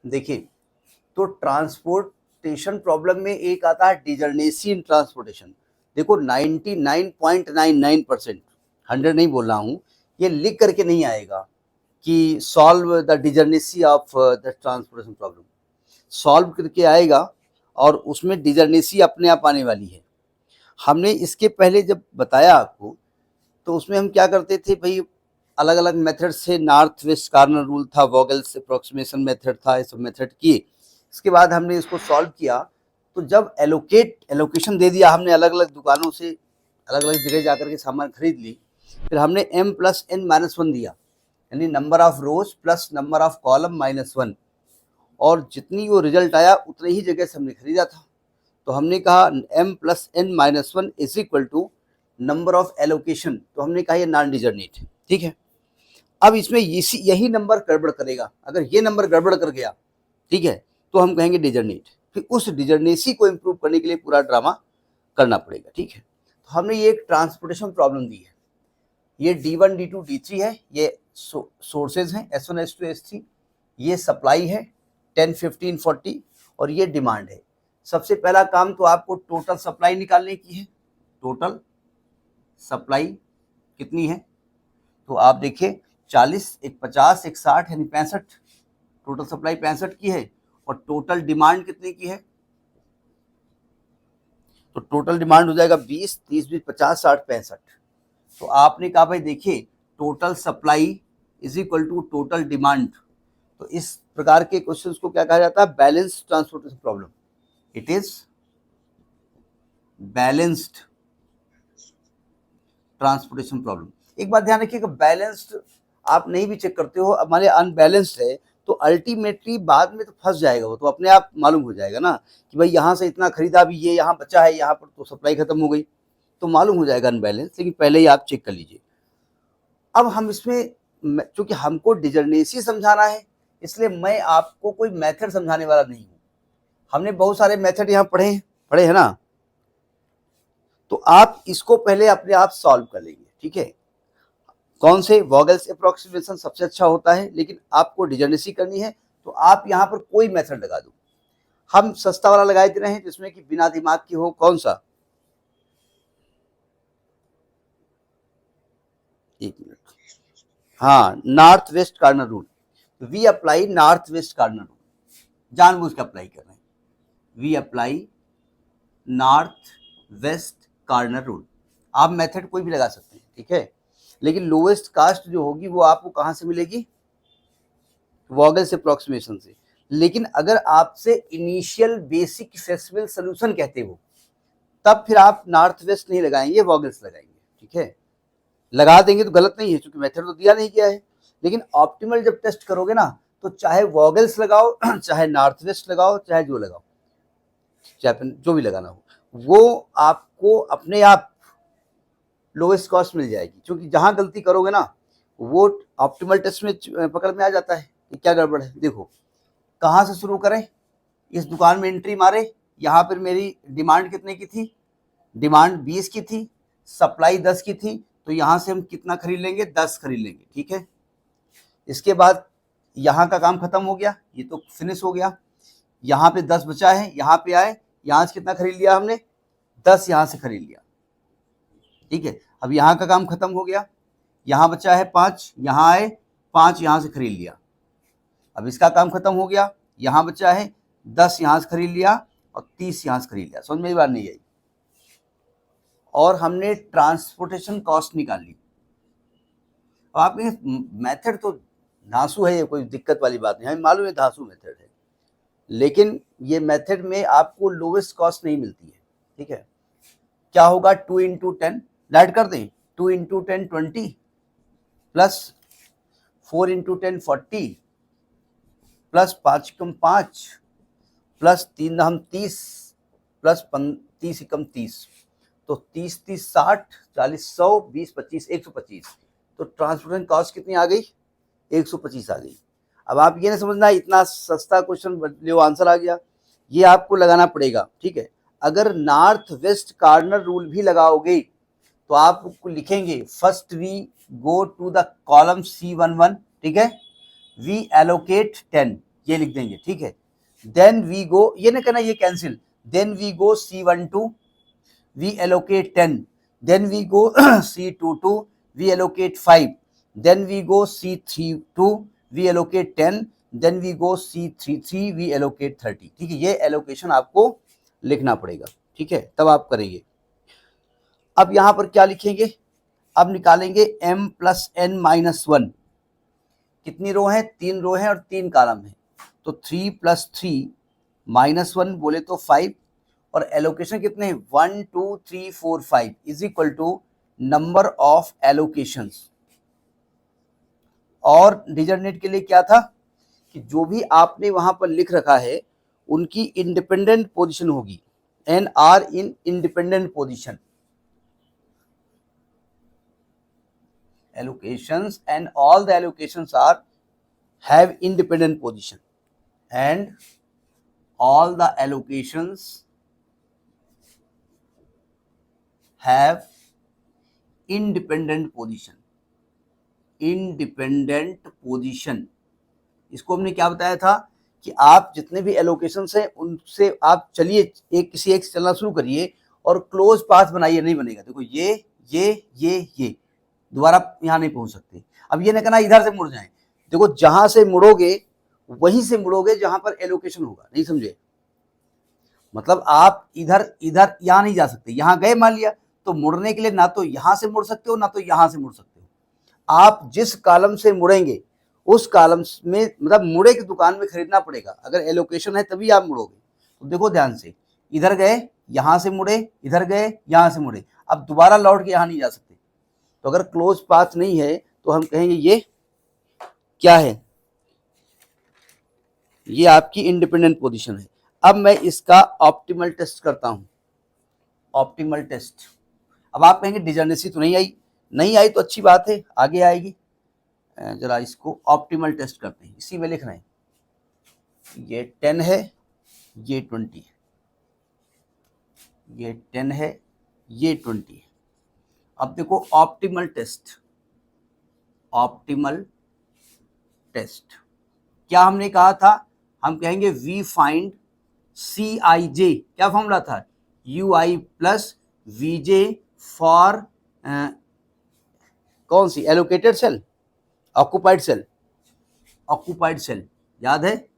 देखिए, तो transportation problem में एक आता है डिजर्नेसी इन ट्रांसपोर्टेशन। देखो 99.99%, 100 नहीं बोल रहा हूँ, ये लिख करके नहीं आएगा कि solve the degeneracy of the transportation problem. Solve करके आएगा और उसमें डिजर्नेसी अपने आप आने वाली है। हमने इसके पहले जब बताया आपको, तो उसमें हम क्या करते थे भाई, अलग अलग मेथड से, नॉर्थ वेस्ट कार्नर रूल था, वॉगल्स अप्रोक्सीमेशन मेथड था, ये सब मेथड किए। इसके बाद हमने इसको सॉल्व किया, तो जब एलोकेशन दे दिया हमने, अलग अलग दुकानों से अलग अलग जगह जाकर के सामान खरीद ली, फिर हमने m+n-1 दिया, यानी number of rose plus number of column -1, और जितनी वो रिजल्ट आया उतनी ही जगह से हमने खरीदा था। तो हमने कहा m+n-1 is equal to number of allocation, तो हमने कहा ये नॉन डिजर्नेट है। ठीक है, अब इसमें यही नंबर गड़बड़ करेगा, अगर ये नंबर गड़बड़ कर गया, ठीक है, तो हम कहेंगे डिजर्नेट। फिर उस डिजर्नेसी को इम्प्रूव करने के लिए पूरा ड्रामा करना पड़ेगा। ठीक है, तो हमने ये एक ट्रांसपोर्टेशन प्रॉब्लम दी है, ये D1 D2 D3 है, ये सोर्सेज हैं S1 S2 S3, ये सप्लाई है 10 15 40, और ये डिमांड है। सबसे पहला काम तो आपको टोटल सप्लाई निकालने की है। टोटल सप्लाई कितनी है, तो आप देखिए 40, एक 50, एक 60, यानी 65। टोटल सप्लाई 65 की है, और टोटल डिमांड कितने की है, तो टोटल डिमांड हो जाएगा 20, 30, 20, 50, 60, 65। तो आपने कहा भाई देखिए, total supply is equal to total demand. तो इस प्रकार के क्वेश्चंस को क्या कहा जाता है, balance transportation problem. It is balanced transportation problem. एक बात ध्यान रखिएगा, बैलेंस्ड आप नहीं भी चेक करते हो, हमारे अनबैलेंस्ड है, तो अल्टीमेटली बाद में तो फंस जाएगा वो, तो अपने आप मालूम हो जाएगा ना कि भाई यहाँ से इतना खरीदा, भी ये यहाँ बचा है, यहाँ पर तो सप्लाई खत्म हो गई, तो मालूम हो जाएगा अनबैलेंस। लेकिन पहले ही आप चेक कर लीजिए। अब हम इसमें, चूंकि हमको डिजर्नेसी समझाना है, इसलिए मैं आपको कोई मेथड समझाने वाला नहीं हूँ। हमने बहुत सारे मेथड यहाँ पढ़े हैं ना, तो आप इसको पहले अपने आप सॉल्व कर लेंगे। ठीक है, कौन से, वॉगल्स अप्रोक्सीमेशन सबसे अच्छा होता है, लेकिन आपको डिजर्नेसी करनी है तो आप यहाँ पर कोई मेथड लगा दो। हम सस्ता वाला लगाए दे रहे हैं जिसमें कि बिना दिमाग की हो। कौन सा, एक मिनट, हाँ, north west corner rule. We apply north west corner rule, जानबूझ के अप्लाई कर रहे हैं। We apply north west corner rule. आप मेथड कोई भी लगा सकते हैं, ठीक है, लेकिन लोएस्ट कास्ट जो होगी वो आपको कहां से मिलेगी, वॉगल्स अप्रोक्सीमेशन से। लेकिन अगर आपसे इनिशियल बेसिक फेसिबल सोल्यूशन कहते हो, तब फिर आप नॉर्थ वेस्ट नहीं लगाएंगे, वॉगल्स लगाएंगे। ठीक है, लगा देंगे तो गलत नहीं है, क्योंकि मेथड तो दिया नहीं गया है। लेकिन ऑप्टिमल जब टेस्ट करोगे ना, तो चाहे वॉगल्स लगाओ, चाहे नॉर्थ वेस्ट लगाओ, चाहे जो लगाओ, चाहे जो भी लगाना हो, वो आपको अपने आप लोएस्ट कॉस्ट मिल जाएगी। क्योंकि जहां गलती करोगे ना, वो ऑप्टिमल टेस्ट में पकड़ में आ जाता है कि क्या गड़बड़ है। देखो, कहाँ से शुरू करें, इस दुकान में एंट्री मारे, यहाँ पर मेरी डिमांड कितने की थी, डिमांड 20 की थी, सप्लाई 10 की थी, तो यहाँ से हम कितना खरीद लेंगे, 10 खरीद लेंगे। ठीक है, इसके बाद यहाँ का काम खत्म हो गया, ये तो फिनिश हो गया, यहाँ पे 10 बचा है, यहाँ पे आए, यहाँ से कितना खरीद लिया हमने, 10 यहाँ से खरीद लिया। ठीक है, अब यहाँ का काम खत्म हो गया, यहाँ बचा है 5, यहाँ आए, 5 यहाँ से खरीद लिया। अब इसका काम खत्म हो गया, यहाँ बचा है 10 यहाँ से खरीद लिया, और 30 यहाँ से खरीद लिया। समझ में बात नहीं आई, और हमने ट्रांसपोर्टेशन कॉस्ट निकाल ली। आप मेथड तो धांसू है, ये कोई दिक्कत वाली बात नहीं, हमें मालूम है धांसू मेथड है, लेकिन ये मेथड में आपको लोवेस्ट कॉस्ट नहीं मिलती है। ठीक है, क्या होगा, 2 × 10 ऐड कर दें, 2 × 10 20, प्लस 4 × 10 40, प्लस 5 × 5, प्लस 3 हम 30, प्लस 30 × 30, तो 30 30 60, 40 100, 20 25 125। तो ट्रांसपोर्टेशन कॉस्ट कितनी आ गई, 125 आ गई। अब आप ये नहीं समझना इतना सस्ता क्वेश्चन जो आंसर आ गया, ये आपको लगाना पड़ेगा। ठीक है, अगर नॉर्थ वेस्ट कार्नर रूल भी लगाओगे तो आप लिखेंगे, first we go to the column C11, ठीक है, वी एलोकेट 10, ये लिख देंगे, ठीक है। देन वी गो, ये ना कहना ये cancel, then we go C12 we allocate 10, then we go C22 we allocate 5, then we go C32 we allocate 10, then we go C33 we allocate 30, ठीक है। ये एलोकेशन आपको लिखना पड़ेगा, ठीक है, तब आप करेंगे। अब यहां पर क्या लिखेंगे, अब निकालेंगे m प्लस n माइनस 1, कितनी रो है, 3 रो है और 3 कॉलम है, तो 3 प्लस 3 माइनस 1 बोले तो 5, और एलोकेशन कितने हैं 1 2 3 4 5 is equal to number of allocations. और डिटरमिनेंट के लिए क्या था कि जो भी आपने वहां पर लिख रखा है उनकी इंडिपेंडेंट पोजीशन होगी, and are in independent position, allocations and all the allocations are have independent position, and all the allocations have independent position, independent position। इसको हमने क्या बताया था कि आप जितने भी एलोकेशंस हैं उनसे आप चलिए एक किसी एक से चलना शुरू करिए और क्लोज पाथ बनाइए, नहीं बनेगा। देखो ये दोबारा यहाँ नहीं पहुंच सकते। अब ये ना कहना इधर से मुड़ जाएं, देखो जहां से मुड़ोगे वहीं से मुड़ोगे जहां पर एलोकेशन होगा, नहीं समझे, मतलब आप इधर इधर यहाँ नहीं जा सकते, यहाँ गए मान लिया तो मुड़ने के लिए ना तो यहाँ से मुड़ सकते हो ना तो यहाँ से मुड़ सकते हो। आप जिस कॉलम से मुड़ेंगे उस कॉलम में मतलब मुड़े की दुकान में खरीदना पड़ेगा, अगर एलोकेशन है तभी आप मुड़ोगे। तो देखो ध्यान से, इधर गए यहाँ से मुड़े, इधर गए यहाँ से मुड़े, अब दोबारा लौट के यहाँ नहीं जा सकते। तो अगर क्लोज पाथ नहीं है तो हम कहेंगे ये क्या है, ये आपकी इंडिपेंडेंट पोजीशन है। अब मैं इसका ऑप्टिमल टेस्ट करता हूं, ऑप्टिमल टेस्ट। अब आप कहेंगे डिजर्नेसी तो नहीं आई तो अच्छी बात है, आगे आएगी। जरा इसको ऑप्टिमल टेस्ट करते हैं, इसी में लिख रहे हैं, ये 10 है, ये 20 है, ये 10 है, ये 20 है। अब देखो ऑप्टिमल टेस्ट, ऑप्टिमल टेस्ट क्या हमने कहा था, हम कहेंगे वी फाइंड CIJ, क्या फॉर्मूला था, UI प्लस VJ फॉर कौन सी, allocated cell, occupied cell, occupied cell याद है,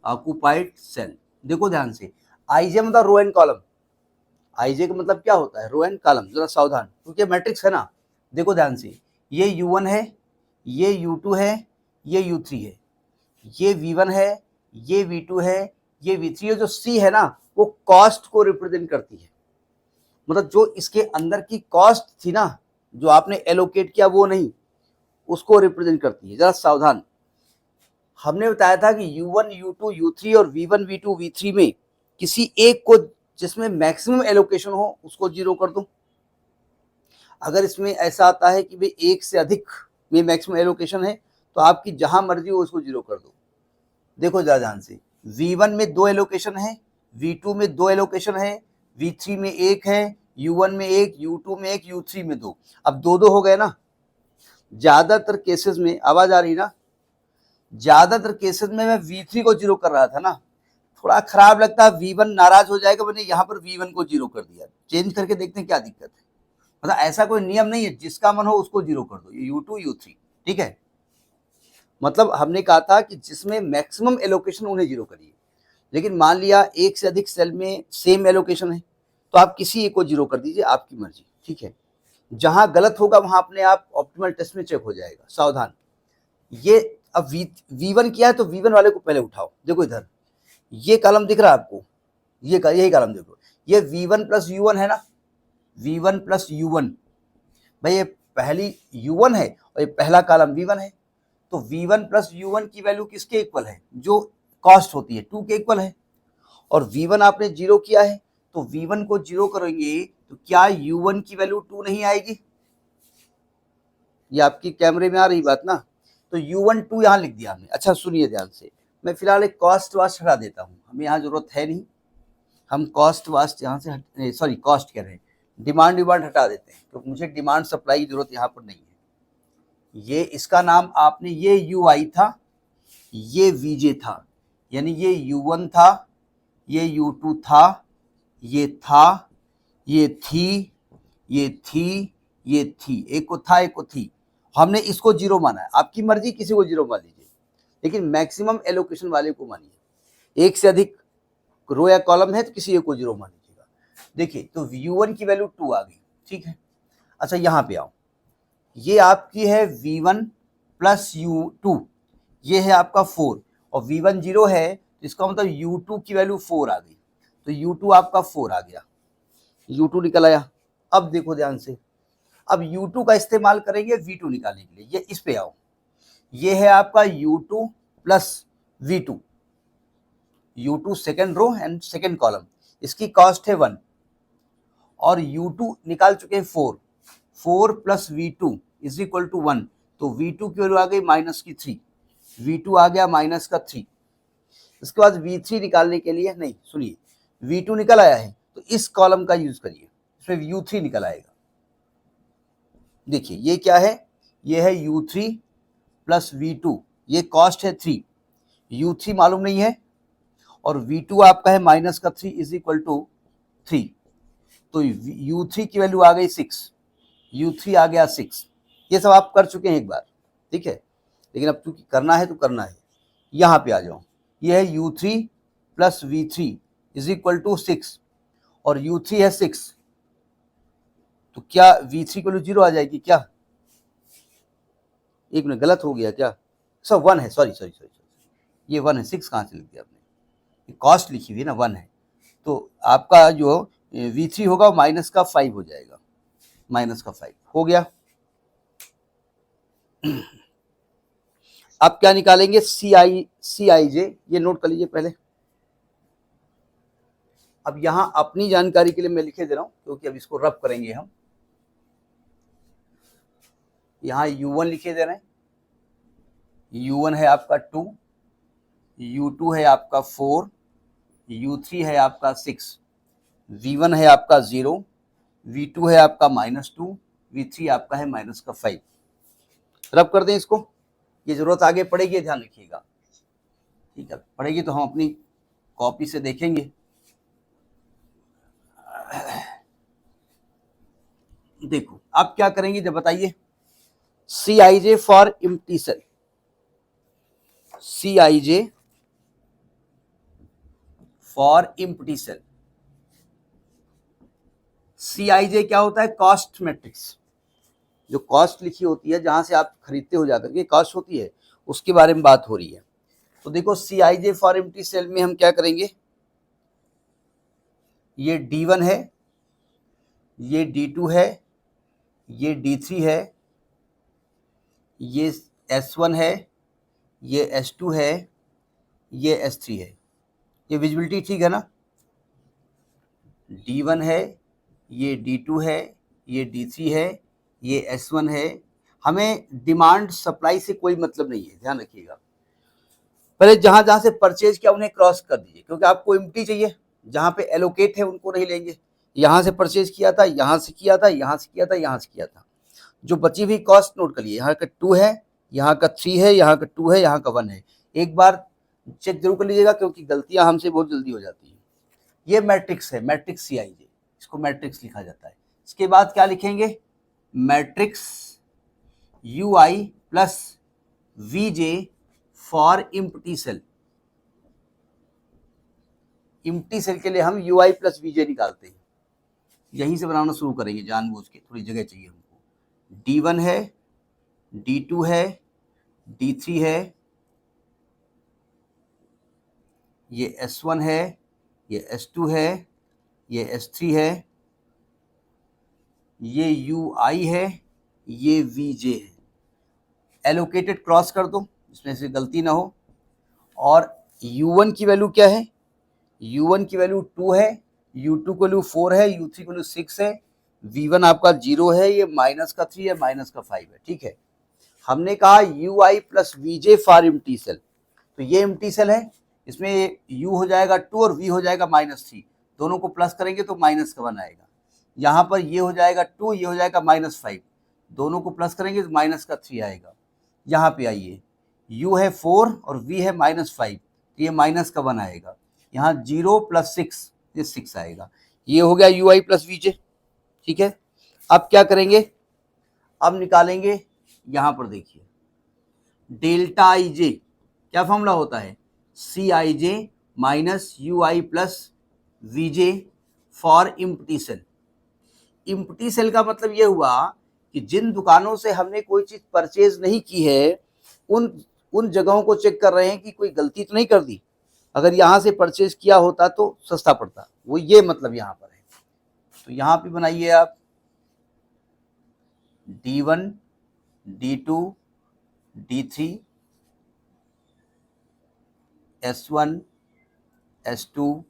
ऑक्यूपाइड सेल। देखो ध्यान से, IJ मतलब रो एंड कॉलम, IJ का मतलब क्या होता है, रो एंड कॉलम, जरा सावधान क्योंकि मैट्रिक्स है ना। देखो ध्यान से, ये U1 है, ये U2 है, ये U3 है, ये V1 है, ये V2 है, ये V3 है। जो C है ना वो कॉस्ट को रिप्रेजेंट करती है, मतलब जो इसके अंदर की कॉस्ट थी ना जो आपने एलोकेट किया वो नहीं, उसको रिप्रेजेंट करती है। जरा सावधान, हमने बताया था कि U1 U2 U3 और V1 V2 V3 में किसी एक को जिसमें मैक्सिमम एलोकेशन हो उसको 0 कर दो। अगर इसमें ऐसा आता है कि भाई एक से अधिक में मैक्सिमम एलोकेशन है तो आपकी जहां मर्जी हो उसको 0 कर दो। देखो जरा ध्यान से, V1 में 2 एलोकेशन है, V2 में 2 एलोकेशन है, V3 में 1 है, U1 में 1, U2 में 1, U3 में 2। अब 2-2 हो गए ना। ज्यादातर केसेस में, आवाज आ रही ना, ज्यादातर केसेस में मैं V3 को 0 कर रहा था ना, थोड़ा खराब लगता है, V1 नाराज हो जाएगा, मैंने यहाँ पर V1 को 0 कर दिया। चेंज करके देखते हैं क्या दिक्कत है। मतलब ऐसा कोई नियम नहीं है, जिसका मन हो उसको 0 कर दो, U2 U3, ठीक है। मतलब हमने कहा था कि जिसमें मैक्सिमम एलोकेशन उन्हें 0 करिए, लेकिन मान लिया एक से अधिक सेल में सेम एलोकेशन है तो आप किसी एक को 0 कर दीजिए, आपकी मर्जी, ठीक है। जहां गलत होगा वहां अपने आप ऑप्टिमल टेस्ट में चेक हो जाएगा। सावधान, ये अब V1 किया है तो V1 वाले को पहले उठाओ। देखो इधर ये कॉलम दिख रहा है आपको, ये यही कॉलम देखो, ये V1 प्लस U1 है ना, V1 प्लस U1, भाई ये पहली U1 है और ये पहला कॉलम V1 है, तो V1 प्लस U1 की वैल्यू किसके इक्वल है, जो कॉस्ट होती है 2 के इक्वल है। और V1 आपने 0 किया है तो V1 को 0 करेंगे तो क्या U1 की वैल्यू 2 नहीं आएगी, ये आपकी कैमरे में आ रही बात ना, तो U1 2 यहाँ लिख दिया हमने। अच्छा सुनिए ध्यान से, मैं फिलहाल एक कॉस्ट वास्ट हटा देता हूँ, हमें यहाँ जरूरत है नहीं, हम कॉस्ट वास्ट यहाँ से सॉरी कॉस्ट कह रहे हैं, डिमांड हटा देते हैं क्योंकि मुझे डिमांड सप्लाई की जरूरत यहाँ पर नहीं है। ये इसका नाम आपने, ये UI था, ये Vj था, यानी ये U1 था, ये U2 था, ये था, ये थी, ये थी, ये थी, एक को था एक को थी, हमने इसको जीरो माना है। आपकी मर्जी, किसी को जीरो मान लीजिए, लेकिन मैक्सिमम एलोकेशन वाले को मानिए। एक से अधिक रो या कॉलम है तो किसी एक को जीरो मान लीजिएगा। देखिए तो U1 की वैल्यू 2 आ गई, ठीक है। अच्छा यहाँ पे आओ, ये आपकी है V1 प्लस U2, ये है आपका 4, और V1 0 है, इसका मतलब U2 की वैल्यू 4 आ गई, तो U2 आपका 4 आ गया, U2 निकल आया। अब देखो ध्यान से, अब U2 का इस्तेमाल करेंगे V2 निकालने के लिए। ये इस पे आओ, ये है आपका U2 plus V2, U2 second row and second column, इसकी कॉस्ट है 1, और U2 निकाल चुके हैं 4, 4 plus V2 is equal to 1, तो V2 की वैल्यू आ गई माइनस की 3, V2 आ गया माइनस का 3। इसके बाद V3 निकालने के लिए, नहीं सुनिए, V2 निकल आया है तो इस कॉलम का यूज करिए, इसमें U3 निकल आएगा। देखिए ये क्या है, ये है U3 प्लस V2, ये कॉस्ट है 3, U3 मालूम नहीं है, और V2 आपका है माइनस का 3 इज इक्वल टू 3, तो U3 की वैल्यू आ गई 6, U3 आ गया 6। ये सब आप कर चुके हैं एक बार, ठीक है, लेकिन अब क्योंकि करना है तो करना है। यहाँ पे आ जाओ, ये है U3 plus V3 is equal to 6, और U3 है 6, तो क्या V3 को 0 आ जाएगी क्या? एक मिनट, गलत हो गया क्या? सब 1 है, सॉरी सॉरी सॉरी, ये 1 है, 6 कहाँ से लिख दिया आपने? कॉस्ट लिखी हुई है ना, 1 है, तो आपका जो V3 होगा वो माइनस का 5 हो जाएगा, माइनस का 5 हो गया। आप क्या निकालेंगे? CIJ, ये नोट कर लीजिए पहले। अब यहां अपनी जानकारी के लिए मैं लिखे दे रहा हूं, क्योंकि अब इसको रब करेंगे हम। यहां U1 लिखे दे रहे हैं, U1 है आपका 2, U2 है आपका 4, U3 है आपका 6, V1 है आपका 0, V2 है आपका -2, V3 आपका है माइनस का 5। रब कर दें इसको, ये जरूरत आगे पड़ेगी, ध्यान रखिएगा, ठीक है, पड़ेगी तो हम अपनी कॉपी से देखेंगे। देखो आप क्या करेंगे जब बताइए, CIJ for empty cell, CIJ for empty cell. CIJ क्या होता है? कॉस्ट मैट्रिक्स, जो कॉस्ट लिखी होती है, जहां से आप खरीदते हो जाकर के कॉस्ट होती है, उसके बारे में बात हो रही है। तो देखो CIJ फॉर एम्प्टी सेल में हम क्या करेंगे, ये D1 है, ये D2 है, ये D3 है, ये S1 है, ये S2 है, ये S3 है। ये विजिबिलिटी ठीक है ना? D1 है, ये D2 है, ये D3 है, ये S1 है। हमें डिमांड सप्लाई से कोई मतलब नहीं है, ध्यान रखिएगा। पहले जहां जहां से परचेज किया उन्हें क्रॉस कर दीजिए, क्योंकि आपको एम्प्टी चाहिए, जहां पे एलोकेट है उनको नहीं लेंगे। यहां से परचेज किया था, यहां से किया था, यहां से किया था, यहां से किया था, जो बची हुई कॉस्ट नोट करिए। यहाँ का 2 है, यहाँ का 3 है, यहाँ का 2 है, यहाँ का 1 है। एक बार चेक जरूर कर लीजिएगा, क्योंकि गलतियां हमसे बहुत जल्दी हो जाती हैं। ये मैट्रिक्स है, मैट्रिक्स CIJ, इसको मैट्रिक्स लिखा जाता है। इसके बाद क्या लिखेंगे? Matrix UI plus VJ for empty cell. Empty cell के लिए हम UI प्लस VJ निकालते हैं, यहीं से बनाना शुरू करेंगे जानबूझ के, थोड़ी जगह चाहिए हमको। D1 है, D2 है, D3 है, ये S1 है, ये S2 है, ये S3 है, ये UI है, ये VJ है। एलोकेटेड क्रॉस कर दो, इसमें से गलती ना हो। और U1 की वैल्यू क्या है? U1 की वैल्यू 2 है, U2 की वैल्यू 4 है, U3 की वैल्यू 6 है, V1 आपका 0 है, ये माइनस का 3 है, माइनस का 5 है, ठीक है। हमने कहा UI plus VJ for empty cell, तो ये एम्प्टी सेल है, इसमें U हो जाएगा 2 और V हो जाएगा -3, दोनों को प्लस करेंगे तो माइनस का 1 आएगा। यहाँ पर ये हो जाएगा 2, ये हो जाएगा -5, दोनों को प्लस करेंगे तो माइनस का 3 आएगा। यहाँ पे आइए, u है 4 और v है -5, तो ये माइनस का 1 आएगा। यहाँ 0 + 6, ये 6 आएगा। ये हो गया ui + vj। ठीक है, अब क्या करेंगे, अब निकालेंगे, यहाँ पर देखिए डेल्टा आई जे, क्या फॉर्मूला होता है, C I J minus U I plus V J for empty cell. Empty cell का मतलब ये हुआ कि जिन दुकानों से हमने कोई चीज परचेज नहीं की है उन उन जगहों को चेक कर रहे हैं कि कोई गलती तो नहीं कर दी, अगर यहाँ से परचेज किया होता तो सस्ता पड़ता, वो ये मतलब यहाँ पर है। तो यहाँ पे बनाइए आप D1 D2 D3 S1 S2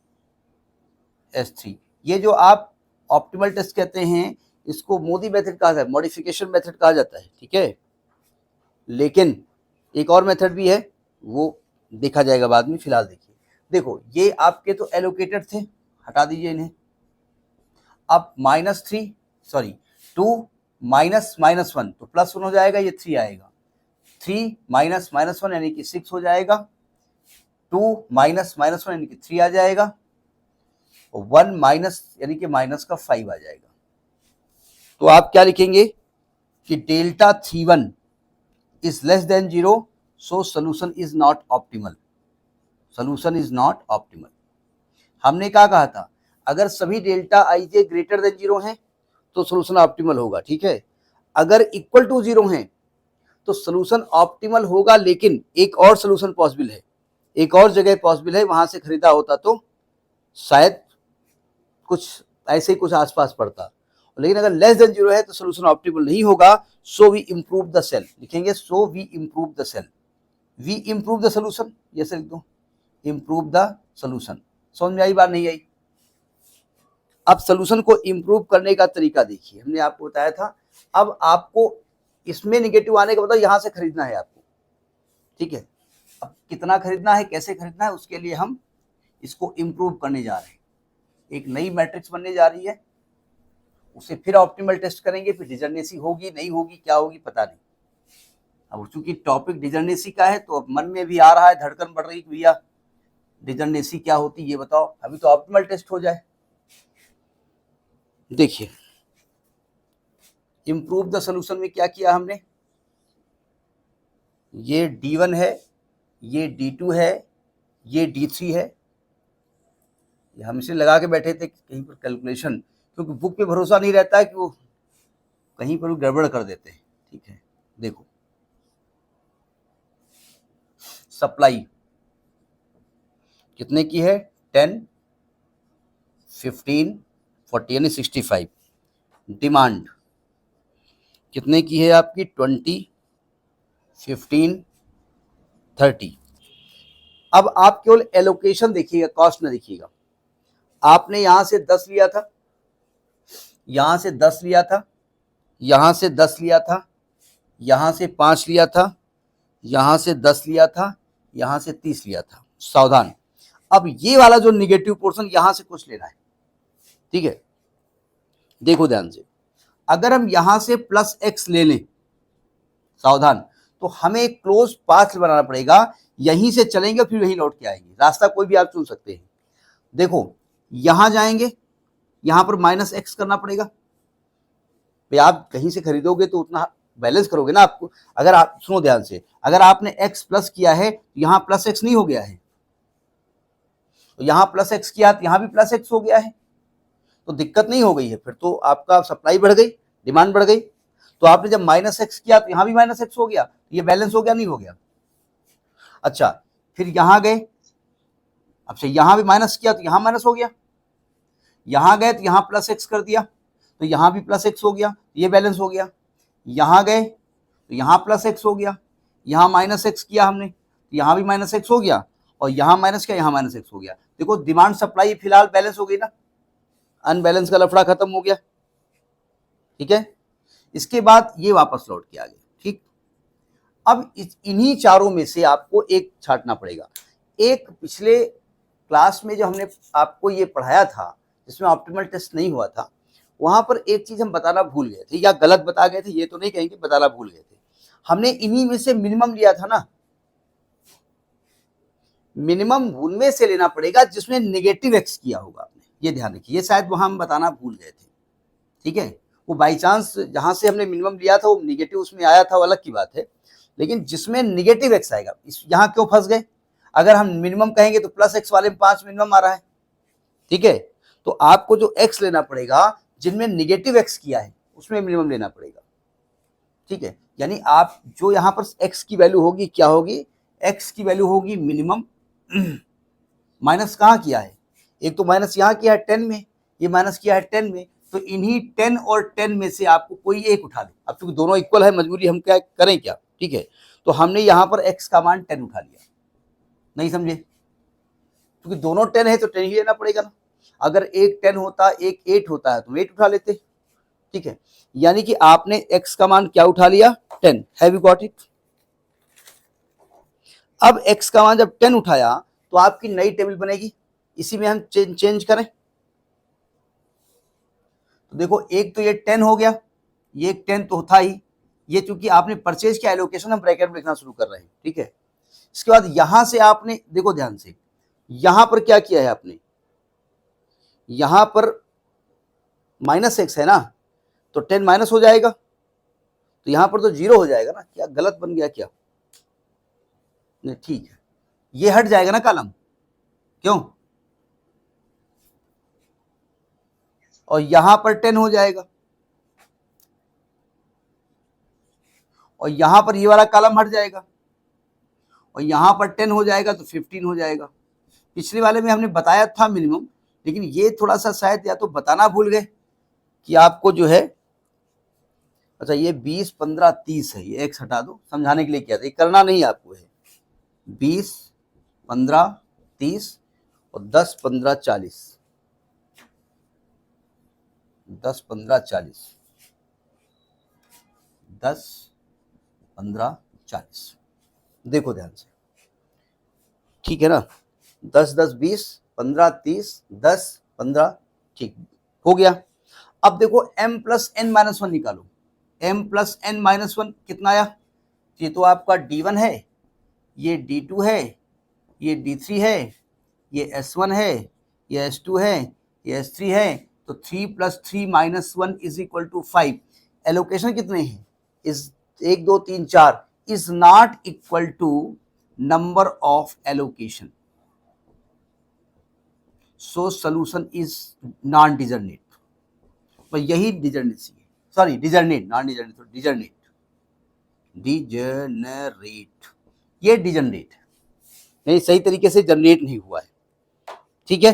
S3, ये जो आप ऑप्टिमल टेस्ट कहते हैं इसको मोदी मेथड कहा जाता है, मॉडिफिकेशन मेथड कहा जाता है। ठीक है, लेकिन एक और मेथड भी है, वो देखा जाएगा बाद में। फिलहाल देखिए, देखो ये आपके तो एलोकेटेड थे, हटा दीजिए इन्हें। अब -2 -1 तो +1 हो जाएगा, ये 3 आएगा। 3 -1 यानी कि 6 हो जाएगा। 2 -1 यानी कि 3 आ जाएगा। 1 माइनस यानी कि माइनस का 5 आ जाएगा। तो आप क्या लिखेंगे कि delta 31 is less than 0, so solution is not optimal. Solution is not optimal. हमने क्या कहा था, अगर सभी delta I J greater than 0 हैं तो सोल्यूशन ऑप्टिमल होगा। ठीक है, अगर इक्वल टू 0 हैं तो सोल्यूशन ऑप्टिमल होगा, लेकिन एक और सोल्यूशन पॉसिबल है, एक और जगह पॉसिबल है, वहां से खरीदा होता तो शायद कुछ ऐसे ही कुछ आसपास पड़ता। लेकिन अगर लेस देन 0 है तो सोल्यूशन ऑप्टिमल नहीं होगा। So we improve the cell, लिखेंगे so we improve the cell, we improve the solution, ये लिख दो, इम्प्रूव द सोल्यूशन। समझ में आई बात, नहीं आई? अब सोल्यूशन को इम्प्रूव करने का तरीका देखिए, हमने आपको बताया था। अब आपको इसमें निगेटिव आने का मतलब यहां से खरीदना है आपको। ठीक है, अब कितना खरीदना है, कैसे खरीदना है, उसके लिए हम इसको इम्प्रूव करने जा रहे हैं। एक नई मैट्रिक्स बनने जा रही है, उसे फिर ऑप्टिमल टेस्ट करेंगे, फिर डिजर्नेसी होगी नहीं होगी, क्या होगी पता नहीं। अब चूंकि टॉपिक डिजर्नेसी का है तो अब मन में भी आ रहा है, धड़कन बढ़ रही कि भैया डिजर्नेसी क्या होती ये बताओ, अभी तो ऑप्टिमल टेस्ट हो जाए। देखिए इम्प्रूव द सोल्यूशन में क्या किया हमने, ये D1 है, ये D2 है, ये D3 है। हम इसे लगा के बैठे थे कहीं पर कैलकुलेशन, क्योंकि बुक पे भरोसा नहीं रहता है कि वो कहीं पर गड़बड़ कर देते हैं। ठीक है, देखो सप्लाई कितने की है, 10 15 40 यानी 65। डिमांड कितने की है आपकी, 20 15 30। अब आप केवल एलोकेशन देखिएगा, कॉस्ट न देखिएगा। आपने यहां से 10 लिया था, यहां से 10 लिया था, यहां से 10 लिया था, यहां से 5 लिया था, यहां से 10 लिया था, यहां से 30 लिया था। सावधान, अब ये वाला जो निगेटिव पोर्शन यहां से कुछ लेना है। ठीक है, देखो ध्यान से, अगर हम यहां से +x ले लें, सावधान, तो हमें क्लोज पाथ बनाना पड़ेगा, यहीं से चलेंगे फिर वहीं लौट के आएंगे। रास्ता कोई भी आप चुन सकते हैं। देखो यहां जाएंगे, यहां पर -x करना पड़ेगा। भाई आप कहीं से खरीदोगे तो उतना बैलेंस करोगे ना आपको। अगर आप सुनो ध्यान से, अगर आपने x प्लस किया है तो यहां +x नहीं हो गया है, तो यहां +x किया तो यहां भी +x हो गया है, तो दिक्कत नहीं हो गई है। फिर तो आपका सप्लाई बढ़ गई, डिमांड बढ़ गई। तो आपने जब -x किया तो यहां भी -x हो गया, ये बैलेंस हो गया नहीं हो गया। अच्छा, फिर यहां गए, अब से यहां भी माइनस किया तो यहां माइनस हो गया, यहां गए तो यहां +x कर दिया तो यहां भी +x हो गया, ये बैलेंस हो गया। यहां गए तो यहां +x हो गया, यहां -x किया हमने तो यहां भी -x हो गया, और यहां माइनस किया, यहां -x हो गया। देखो डिमांड सप्लाई फिलहाल बैलेंस हो गई ना, अनबैलेंस का लफड़ा खत्म हो गया। ठीक है, इसके बाद ये वापस लौट के आ गए। ठीक, अब इन्हीं चारों में से आपको एक छांटना पड़ेगा। एक पिछले क्लास में जो हमने आपको ये पढ़ाया था जिसमें ऑप्टिमल टेस्ट नहीं हुआ था, वहां पर एक चीज हम बताना भूल गए थे, या गलत बता गए थे, ये तो नहीं कहेंगे, बताना भूल गए थे। हमने इन्हीं में से मिनिमम लिया था ना, मिनिमम उनमें से लेना पड़ेगा जिसमें नेगेटिव एक्स किया होगा आपने, ये ध्यान रखिए, ये शायद वहां हम बताना भूल गए थे, ठीक है। वो बाई चांस जहां से हमने मिनिमम लिया था वो नेगेटिव उसमें आया था, वो अलग की बात है, लेकिन जिसमें नेगेटिव एक्स आएगा, इस यहां क्यों फंस गए, अगर हम मिनिमम कहेंगे तो प्लस एक्स वाले में 5 मिनिमम आ रहा है, ठीक है। तो आपको जो एक्स लेना पड़ेगा जिनमें नेगेटिव एक्स किया है उसमें मिनिमम लेना पड़ेगा, ठीक है। यानी आप जो यहां पर एक्स की वैल्यू होगी क्या होगी, एक्स की वैल्यू होगी मिनिमम, माइनस कहाँ किया है, एक तो माइनस यहाँ किया है 10 में, ये माइनस किया है 10 में, तो इन्हीं 10 और 10 में से आपको कोई एक उठा लो, अब चूंकि दोनों इक्वल है मजबूरी हम क्या करें क्या, ठीक है। तो हमने यहाँ पर x का मान 10 उठा लिया, नहीं समझे, क्योंकि दोनों 10 है तो 10 ही लेना पड़ेगा ना, अगर एक 10 होता एक 8 होता है तो 8 उठा लेते, ठीक है। यानी कि आपने x का मान क्या उठा लिया 10, हैव यू गॉट इट। अब x का मान जब 10 उठाया तो आपकी नई टेबल बनेगी, इसी में हम चेंज करें, तो देखो एक तो ये 10 हो गया, ये एक 10 तो था ही, ये चूंकि आपने परचेज की एलोकेशन हम ब्रैकेट में लिखना शुरू कर रहे हैं, ठीक है। इसके बाद यहां से आपने देखो ध्यान से, यहां पर क्या किया है आपने, यहां पर माइनस एक्स है ना, तो 10 माइनस हो जाएगा, तो यहां पर तो 0 हो जाएगा ना, क्या गलत बन गया क्या, नहीं ठीक है, ये हट जाएगा ना कॉलम, क्यों, और यहां पर 10 हो जाएगा, और यहां पर ये वाला कॉलम हट जाएगा, और यहां पर 10 हो जाएगा तो 15 हो जाएगा। पिछले वाले में हमने बताया था मिनिमम, लेकिन ये थोड़ा सा शायद या तो बताना भूल गए कि आपको जो है, अच्छा ये 20 15 30 है, ये एक्स हटा दो, समझाने के लिए किया था, ये करना नहीं आपको है, 20 15 30 और 10 15 40, 10 15 40, 10 15 40, देखो ध्यान से, ठीक है ना, 10 10 20 15 30 10 15, ठीक हो गया। अब देखो m plus N minus one निकालो, m plus N minus one कितना आया, ये तो आपका d1 है, ये d2 है, ये d3 है, ये s1 है, ये s2 है, ये s3 है, तो 3 plus 3 minus 1 is equal to 5, allocation कितने हैं, is 1 2 3 4, is not equal to number of allocation, so solution is non degenerate, पर यही डिजर्नेसी है, sorry degenerate, non degenerate, degenerate, degenerate, ये डिजनरेट नहीं, सही तरीके से जनरेट नहीं हुआ है, ठीक है।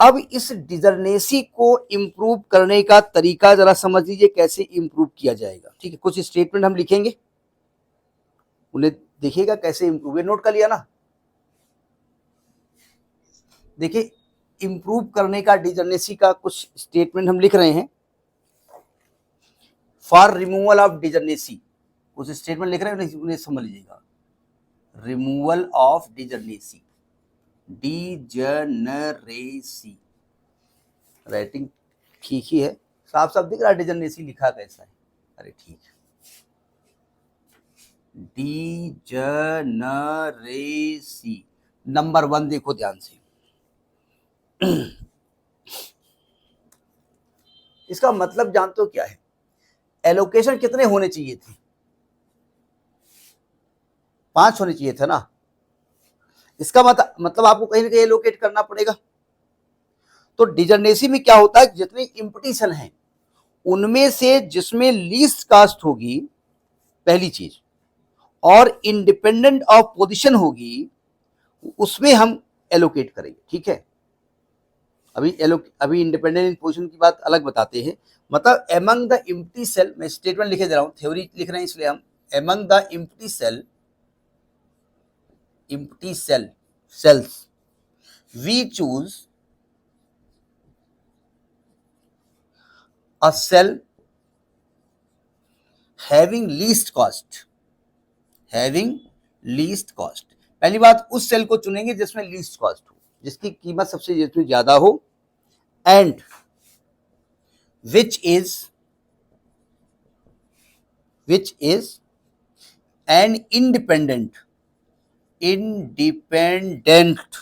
अब इस डिजर्नेसी को इंप्रूव करने का तरीका जरा समझ लीजिए कैसे इंप्रूव किया जाएगा, ठीक है। कुछ स्टेटमेंट हम लिखेंगे, उन्हें देखिएगा कैसे इंप्रूव, नोट कर लिया ना, देखिए इंप्रूव करने का डिजर्नेसी का कुछ स्टेटमेंट हम लिख रहे हैं, फॉर रिमूवल ऑफ डिजर्नेसी, कुछ स्टेटमेंट लिख रहे हैं, उन्हें समझ लीजिएगा, रिमूवल ऑफ डिजर्नेसी, डिजनरेसी, राइटिंग ठीक ही है, साफ साफ दिख रहा है डिजनरेसी लिखा कैसा है, अरे ठीक है, डिजनरेसी, नंबर 1 देखो ध्यान से, इसका मतलब जानते हो क्या है, एलोकेशन कितने होने चाहिए थे, 5 होने चाहिए थे ना, इसका मतलब आपको कहीं ना कहीं एलोकेट करना पड़ेगा, तो डिजर्नेसी में क्या होता है, जितने इम्प्टी सेल हैं उनमें से जिसमें लीस्ट कास्ट होगी पहली चीज, और इंडिपेंडेंट ऑफ पोजीशन होगी उसमें हम एलोकेट करेंगे, ठीक है। अभी इंडिपेंडेंट पोजीशन की बात अलग बताते हैं, मतलब एमंग द एम्प्टी सेल, मैं स्टेटमेंट लिखे दे रहा हूं, थ्योरी लिख रहे हैं इसलिए हम, among the empty cell, empty cell cells we choose a cell having least cost, having least cost, पहली बात उस सेल को चुनेंगे जिसमें लीस्ट कॉस्ट हो, जिसकी कीमत सबसे जिसमें ज्यादा हो, and which is an independent independent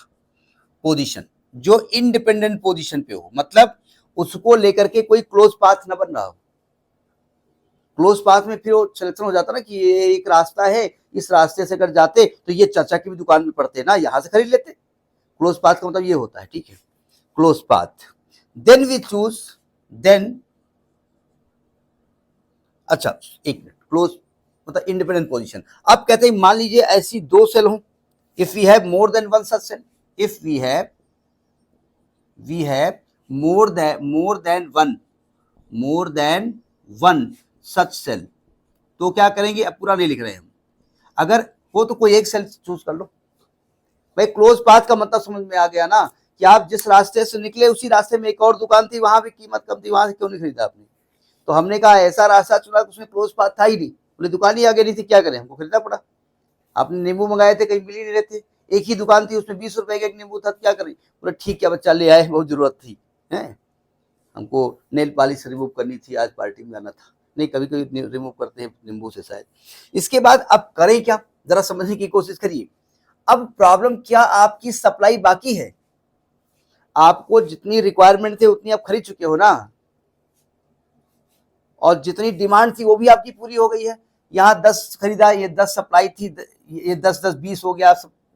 position, जो इंडिपेंडेंट पोजीशन पे हो, मतलब उसको लेकर के कोई क्लोज पाथ ना बन रहा हो। क्लोज पाथ में फिर वो सिलेक्शन हो जाता ना कि ये एक रास्ता है, इस रास्ते से अगर जाते तो ये चाचा की भी दुकान में पड़ते ना, यहां से खरीद लेते। क्लोज पाथ का मतलब ये होता है, ठीक है, close path. Then we choose, then अच्छा एक मिनट, क्लोज मतलब इंडिपेंडेंट पोजीशन। अब कहते हैं मान लीजिए ऐसी दो सेल हो, if we have more than one such cell, if we have more than one such cell, तो क्या करेंगे, अब पूरा नहीं लिख रहे हैं हम, अगर हो तो कोई एक सेल चूज कर लो। भाई क्लोज पाथ का मतलब समझ में आ गया ना, कि आप जिस रास्ते से निकले उसी रास्ते में एक और दुकान थी, वहां भी कीमत कम थी, वहां से क्यों नहीं खरीदा आपने? तो हमने कहा ऐसा रास्ता चुना उसमें क्लोज पाथ था ही नहीं, बोले दुकान ही आगे नहीं थी, क्या करें, हमको खरीदना पड़ा। आपने नींबू मंगाए थे, कहीं मिल ही नहीं रहे थे, एक ही दुकान थी, उसमें 20 रुपए का एक नींबू था, क्या करें? बोले ठीक है बच्चा ले आए, बहुत जरूरत थी, है हमको नेल पॉलिश रिमूव करनी थी, आज पार्टी में जाना था, नहीं कभी कभी रिमूव करते हैं नींबू से शायद। इसके बाद अब करें क्या, जरा समझने की कोशिश करिए। अब प्रॉब्लम क्या, आपकी सप्लाई बाकी है, आपको जितनी रिक्वायरमेंट थे उतनी आप खरीद चुके हो ना, और जितनी डिमांड थी वो भी आपकी पूरी हो गई है। यहाँ 10 खरीदा, ये 10 सप्लाई थी, ये 10 20 हो गया,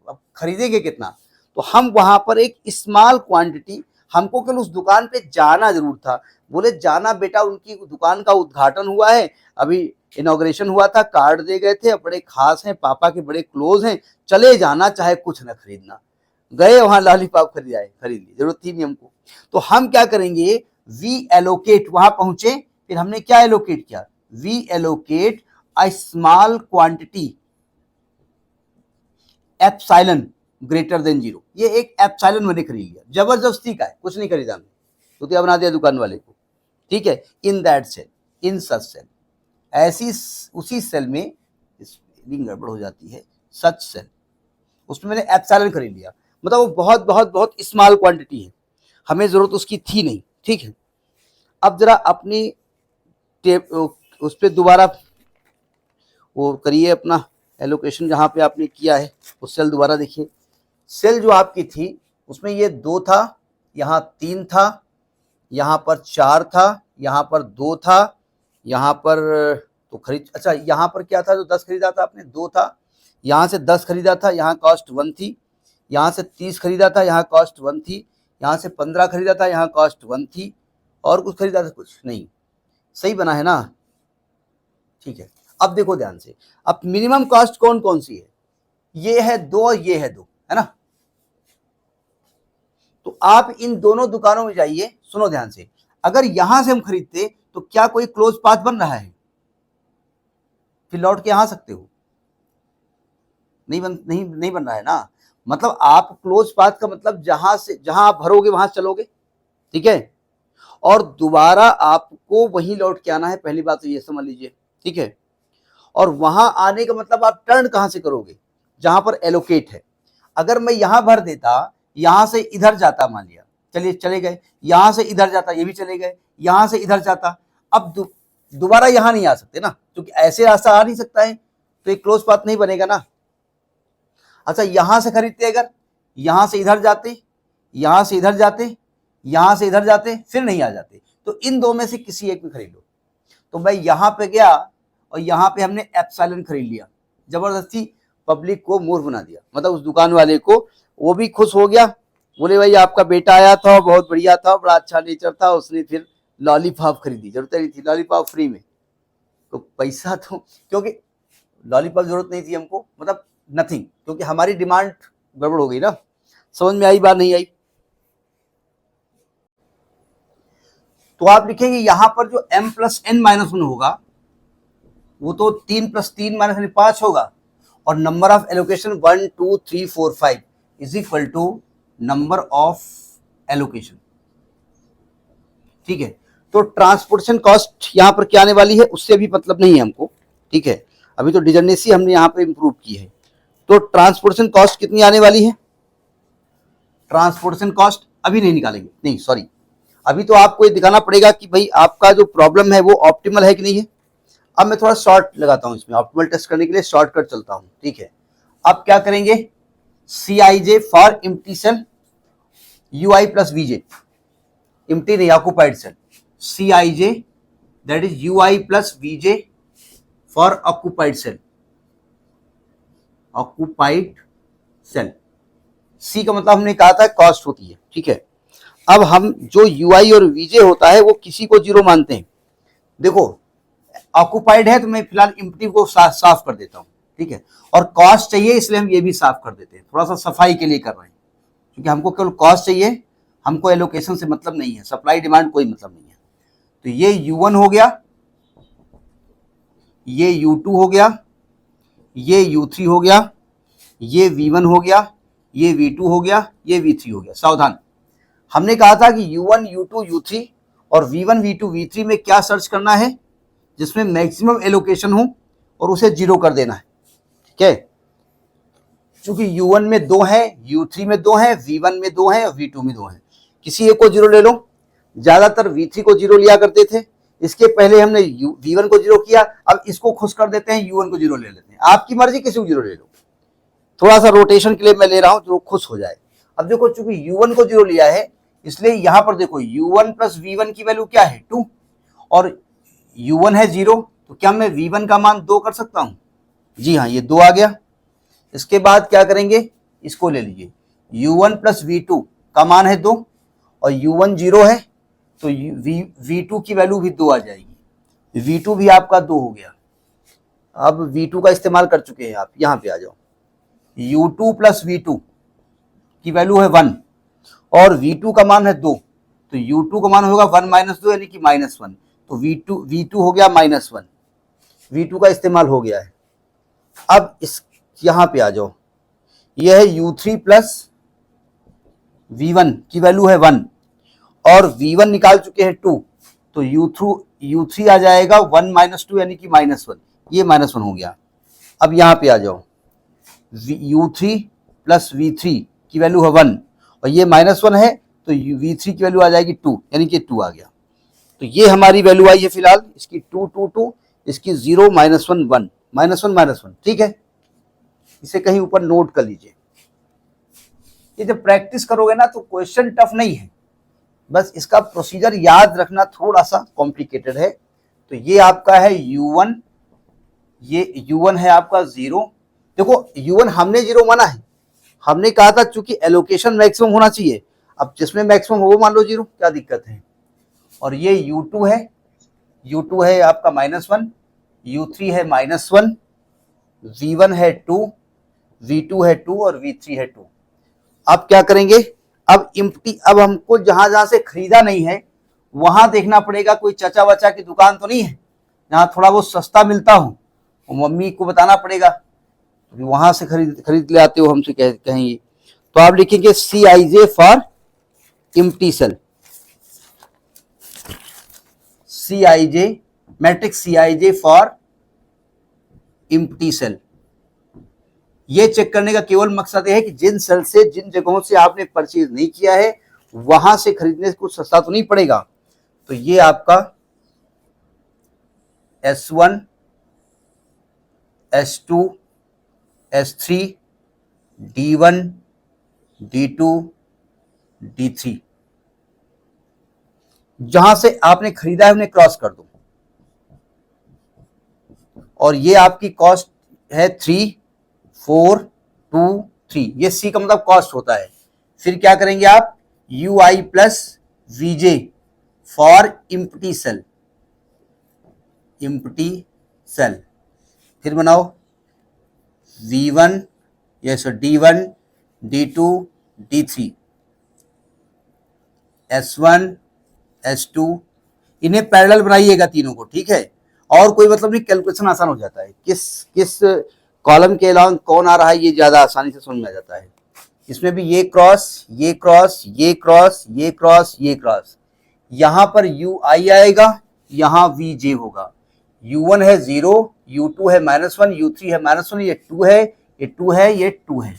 अब खरीदेंगे कितना? तो हम वहां पर एक स्मॉल क्वांटिटी, हमको केवल उस दुकान पे जाना जरूर था। बोले जाना बेटा, उनकी दुकान का उद्घाटन हुआ है, अभी इनॉग्रेशन हुआ था, कार्ड दे गए थे, बड़े खास हैं, पापा के बड़े क्लोज हैं, चले जाना, चाहे कुछ ना खरीदना। गए वहां लॉलीपॉप खरीद आए, खरीद ली, जरूरत थी नहीं हमको। तो हम क्या करेंगे, वी एलोकेट, वहां पहुंचे, फिर हमने क्या एलोकेट किया, we allocate a small quantity epsilon greater than 0। ये एक एप्सिलॉन मैंने खरीद लिया, जबरदस्ती का है, कुछ नहीं खरीदा हमने, तो क्या बना दिया दुकान वाले को, ठीक है। In that cell, in such cell, ऐसी उसी सेल में, स्पेलिंग गड़बड़ हो जाती है, सच सेल, उसमें मैंने एप्सिलॉन खरीद लिया, मतलब वो बहुत बहुत बहुत स्मॉल क्वांटिटी है, हमें जरूरत उसकी थी नहीं, ठीक है। अब जरा अपनी उस पर दोबारा वो करिए, अपना एलोकेशन जहां पे आपने किया है वो सेल दोबारा देखिए। सेल जो आपकी थी उसमें ये 2 था, यहाँ 3 था, यहाँ पर 4 था, यहाँ पर 2 था, यहाँ पर तो खरीद, अच्छा यहाँ पर क्या था, जो 10 खरीदा था आपने, 2 था, यहाँ से 10 खरीदा था, यहाँ कॉस्ट 1 थी, यहाँ से 30 खरीदा था, यहाँ कॉस्ट 1 थी, यहाँ से 15 खरीदा था, यहाँ कॉस्ट 1 थी, और कुछ खरीदा था, कुछ नहीं। सही बना है ना, ठीक है। अब देखो ध्यान से, अब मिनिमम कॉस्ट कौन कौन सी है, ये है 2, ये है 2, है ना। तो आप इन दोनों दुकानों में जाइए, सुनो ध्यान से, अगर यहां से हम खरीदते तो क्या कोई क्लोज पाथ बन रहा है? फिर लौट के आ सकते हो, नहीं बन रहा है ना। मतलब आप क्लोज पाथ का मतलब जहां से, जहां आप भरोगे वहां चलोगे, ठीक है, और दोबारा आपको वहीं लौट के आना है, पहली बात तो ये समझ लीजिए, ठीक है। और वहां आने का मतलब आप टर्न कहां से करोगे, जहां पर एलोकेट है। अगर मैं यहां भर देता, यहां से इधर जाता, मान लिया, चलिए चले गए, यहां से इधर जाता, ये भी चले गए, यहां से इधर जाता, अब दोबारा यहां नहीं आ सकते ना, क्योंकि ऐसे रास्ता आ नहीं सकता है, तो एक क्लोज पाथ नहीं बनेगा ना। अच्छा यहां से खरीदते, अगर यहां से इधर जाते, यहां से इधर जाते, यहां से इधर जाते, फिर नहीं आ जाते, तो इन दो में से किसी एक में खरीद लो। तो मैं यहां पे गया और यहां पे हमने एप्सिलॉन खरीद लिया, जबरदस्ती पब्लिक को मूर्ख बना दिया, मतलब उस दुकान वाले को, वो भी खुश हो गया, बोले भाई आपका बेटा आया था, बहुत बढ़िया था, बड़ा अच्छा नेचर था, उसने फिर लॉलीपॉप खरीदी, जरूरत नहीं थी, लॉलीपॉप फ्री में, तो पैसा तो, क्योंकि लॉलीपॉप जरूरत नहीं थी हमको, मतलब नथिंग, क्योंकि हमारी डिमांड गड़बड़ हो गई ना। समझ में आई बात, नहीं आई? तो आप लिखेंगे यहां पर जो m प्लस एन माइनस 1 होगा वो तो 3 प्लस 3 माइनस 5 होगा, और number of allocation 1 2 3 4 5 is equal to number of allocation, ठीक है। तो ट्रांसपोर्टेशन कॉस्ट यहां पर क्या आने वाली है उससे भी मतलब नहीं है हमको, ठीक है, अभी तो डिजर्नेसी हमने यहां पर इंप्रूव की है। तो ट्रांसपोर्टेशन कॉस्ट कितनी आने वाली है, ट्रांसपोर्टेशन कॉस्ट अभी नहीं निकालेंगे, नहीं सॉरी, अभी तो आपको ये दिखाना पड़ेगा कि भाई आपका जो प्रॉब्लम है वो ऑप्टिमल है कि नहीं है। अब मैं थोड़ा शॉर्ट लगाता हूं इसमें, ऑप्टिमल टेस्ट करने के लिए शॉर्टकट चलता हूं, ठीक है। अब क्या करेंगे, C I J for empty cell, U I plus V J, empty नहीं occupied cell, C I J that is U I plus V J for occupied cell, occupied cell. C का मतलब हमने कहा था कॉस्ट होती है, ठीक है। अब हम जो यू आई और वीजे होता है वो किसी को जीरो मानते हैं। देखो ऑक्यूपाइड है तो मैं फिलहाल एम्प्टी को साफ कर देता हूं, ठीक है। और कॉस्ट चाहिए इसलिए हम ये भी साफ कर देते हैं, थोड़ा सा सफाई के लिए कर रहे हैं, क्योंकि हमको केवल कॉस्ट चाहिए, हमको एलोकेशन से मतलब नहीं है, सप्लाई डिमांड कोई मतलब नहीं है। तो ये U1 हो गया, ये U2 हो गया, ये U3 हो गया, ये V1 हो गया, ये V2 हो गया, ये V3 हो गया। सावधान, हमने कहा था कि U1, U2, U3 और V1, V2, V3 में क्या सर्च करना है, जिसमें मैक्सिमम एलोकेशन हो और उसे जीरो कर देना है, ठीक है। चूंकि U1 में 2 है, U3 में 2 है, V1 में 2 है और V2 में 2 है, किसी एक को जीरो ले लो। ज्यादातर V3 को जीरो लिया करते थे, इसके पहले हमने V1 को जीरो किया, अब इसको खुश कर देते हैं, U1 को जीरो ले लेते हैं। आपकी मर्जी, किसी को जीरो ले लो, थोड़ा सा रोटेशन के लिए मैं ले रहा हूं जो खुश हो जाए। अब देखो चूंकि U1 को जीरो लिया है, इसलिए यहां पर देखो U1 प्लस V1 की वैल्यू क्या है 2, और U1 है 0, तो क्या मैं V1 का मान 2 कर सकता हूं? जी हाँ, ये 2 आ गया। इसके बाद क्या करेंगे, इसको ले लीजिए, U1 प्लस V2 का मान है 2 और U1 0 है, तो V2 की वैल्यू भी 2 आ जाएगी, V2 भी आपका 2 हो गया। अब V2 का इस्तेमाल कर चुके हैं आप, यहां पे आ जाओ, U2 प्लस V2 की वैल्यू है 1 और V2 का मान है 2, तो U2 का मान होगा 1 माइनस 2 यानी कि -1, तो V2 हो गया -1, V2 का इस्तेमाल हो गया है। अब इस यहां पे आ जाओ, यह है U3 प्लस V1 की वैल्यू है 1 और V1 निकाल चुके हैं 2, तो U3 आ जाएगा 1 माइनस 2 यानी कि -1, ये -1 हो गया। अब यहां पे आ जाओ, U3 प्लस V3 की वैल्यू है 1 और ये -1 है, तो V3 की वैल्यू आ जाएगी 2 यानी कि 2 आ गया। तो ये हमारी वैल्यू आई है फिलहाल, इसकी 2 2 2, इसकी 0 -1 1 -1, ठीक है। इसे कहीं ऊपर नोट कर लीजिए। ये जब प्रैक्टिस करोगे ना तो क्वेश्चन टफ नहीं है, बस इसका प्रोसीजर याद रखना थोड़ा सा कॉम्प्लिकेटेड है। तो ये आपका है U1, ये U1 है आपका 0। देखो U1 हमने 0 माना है, हमने कहा था चूंकि एलोकेशन मैक्सिमम होना चाहिए, अब जिसमें मैक्सिमम हो वो मान लो 0, क्या दिक्कत है। और ये U2 है, U2 है आपका -1, U3 है -1, V1 है 2, V2 है 2 और V3 है 2। अब क्या करेंगे, अब एम्प्टी, अब हमको जहां जहां से खरीदा नहीं है वहां देखना पड़ेगा, कोई चचा वचा की दुकान तो नहीं है जहां थोड़ा बहुत सस्ता मिलता हो, मम्मी को बताना पड़ेगा, वहां से खरीद ले आते हो हमसे कहेंगे। तो आप लिखेंगे CIJ for empty cell, CIJ matrix CIJ for empty cell. ये चेक करने का केवल मकसद है कि जिन सेल से, जिन जगहों से आपने परचेज नहीं किया है वहां से खरीदने से कुछ सस्ता तो नहीं पड़ेगा। तो ये आपका S1, S2, S3, D1, D2, D3, जहां से आपने खरीदा है उन्हें क्रॉस कर दो, और ये आपकी कॉस्ट है 3 4 2 3, ये C का मतलब कॉस्ट होता है। फिर क्या करेंगे आप, UI plus VJ for empty cell, empty cell, फिर बनाओ V1, yes D1, D2, D3, S1, S2, इन्हें पैरेलल बनाइएगा तीनों को, ठीक है। और कोई मतलब नहीं, कैलकुलेशन आसान हो जाता है, किस कॉलम के अलावा कौन आ रहा है ये ज्यादा आसानी से समझ में आ जाता है। इसमें भी ये क्रॉस, ये क्रॉस, ये क्रॉस, ये क्रॉस, ये क्रॉस, यहां पर UI आएगा, यहां VJ होगा। U1 है 0, U2 है -1, U3 है -1, ये 2 है, ये 2 है, ये 2 है।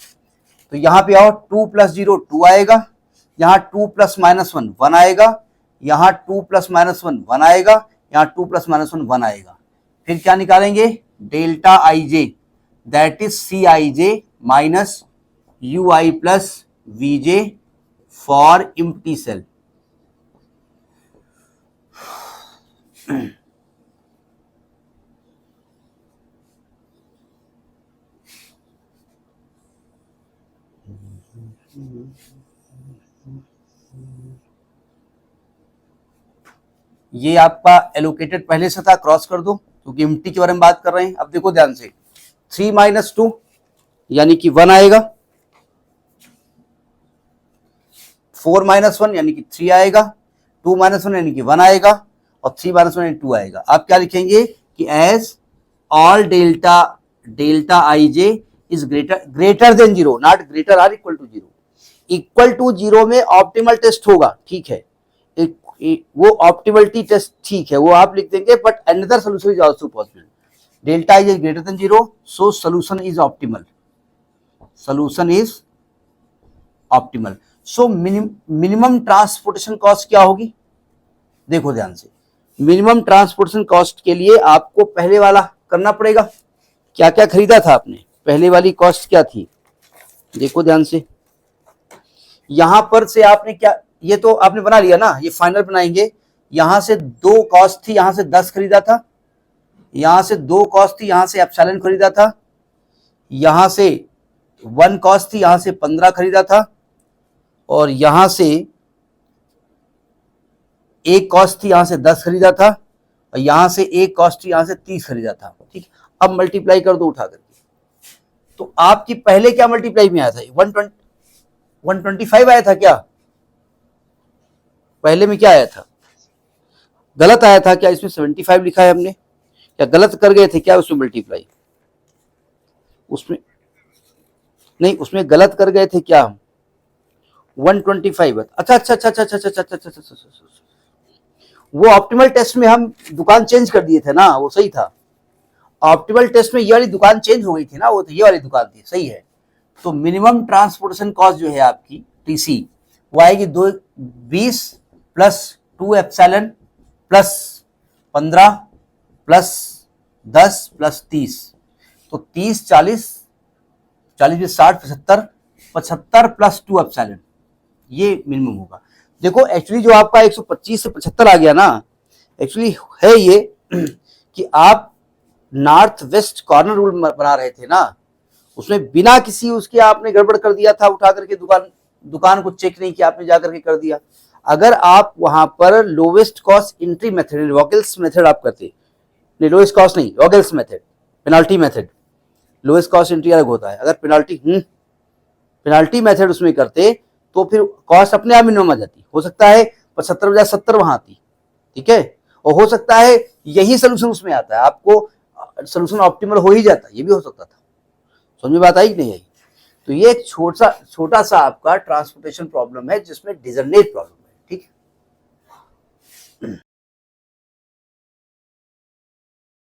तो यहां पे आओ, 2 प्लस 0 2 आएगा, यहाँ 2 प्लस -1 1 आएगा, यहाँ 2 प्लस -1 1 आएगा, यहाँ 2 प्लस -1 1 आएगा। फिर क्या निकालेंगे, delta IJ that is CIJ minus ui plus vj for empty cell. ये आपका एलोकेटेड पहले से था, क्रॉस कर दो क्योंकि एम्प्टी के बारे में बात कर रहे हैं। अब देखो ध्यान से, 3 माइनस 2 यानी कि 1 आएगा, 4 माइनस 1 यानी कि 3 आएगा, 2 माइनस 1 यानी कि 1 आएगा, और 3 माइनस 1 यानी 2 आएगा। आप क्या लिखेंगे कि as all delta delta I J is greater than 0, not greater or equal to 0। Equal to 0 में ऑप्टिमल टेस्ट होगा, ठीक है, वो ऑप्टिमलिटी टेस्ट ठीक है, वो आप लिख देंगे, but another solution is also possible. Delta is greater than 0, so solution is optimal, solution is optimal. So minimum transportation cost क्या होगी, देखो ध्यान से। मिनिमम ट्रांसपोर्टेशन कॉस्ट के लिए आपको पहले वाला करना पड़ेगा। क्या क्या खरीदा था आपने, पहले वाली कॉस्ट क्या थी, देखो ध्यान से। यहां पर से आपने क्या, ये तो आपने बना लिया ना, ये फाइनल बनाएंगे। यहां से 2 कॉस्ट थी, यहां से 10 खरीदा था, यहां से 2 कॉस्ट थी, यहां से एप्सिलॉन खरीदा था, यहां से 1 कॉस्ट थी, यहां से 15 खरीदा था, और यहां से 1 कॉस्ट थी, यहां से 10 खरीदा था, और यहां से 1 कॉस्ट थी, यहां से 30 खरीदा था, ठीक। अब मल्टीप्लाई कर दो उठा करके, तो आपकी पहले क्या मल्टीप्लाई में आया था, 125 आया था क्या, पहले में क्या आया था, गलत आया था क्या, इसमें 75 लिखा है हमने, क्या गलत कर गए थे क्या उसमें मल्टीप्लाई, उसमें नहीं, उसमें गलत कर गए थे क्या हम, 125। अच्छा अच्छा अच्छा अच्छा अच्छा अच्छा अच्छा अच्छा अच्छा, वो ऑप्टिमल टेस्ट में हम दुकान चेंज कर दिए थे ना, वो सही था। ऑप्टिमल टेस्ट में ये वाली दुकान चेंज हो गई थी ना, वो तो ये वाली दुकान थी, सही है। तो मिनिमम ट्रांसपोर्टेशन कॉस्ट जो है आपकी टीसी, वो आएगी 20 plus 2 epsilon plus 15 plus 10 plus 30, तो 30 40 40 में 60 75 75 प्लस 2 एप्सिलॉन, ये मिनिमम होगा। देखो एक्चुअली जो आपका 125 से 75 आ गया ना, एक्चुअली है ये कि आप नॉर्थ वेस्ट कॉर्नर रूल बना रहे थे ना, उसमें बिना किसी उसके आपने गड़बड़ कर दिया था, उठा करके दुकान को चेक नहीं किया आपने, जाकर के कर दिया। अगर आप वहां पर lowest cost entry method, Vogel's method आप करते, नहीं लोवेस्ट कॉस्ट नहीं, Vogel's method, penalty method, lowest cost entry अलग होता है। अगर पेनाल्टी मेथड उसमें करते तो फिर कॉस्ट अपने आप मिनिमम आ जाती, हो सकता है 75 बजाय 70 वहां आती, ठीक है, और हो सकता है यही सोल्यूशन उसमें आता है, आपको सोल्यूशन ऑप्टिमल हो ही जाता, ये भी हो सकता था। समझ में बात आई कि नहीं आई। तो ये एक छोटा सा आपका ट्रांसपोर्टेशन प्रॉब्लम है जिसमें डिजर्नेट प्रॉब्लम है, ठीक है।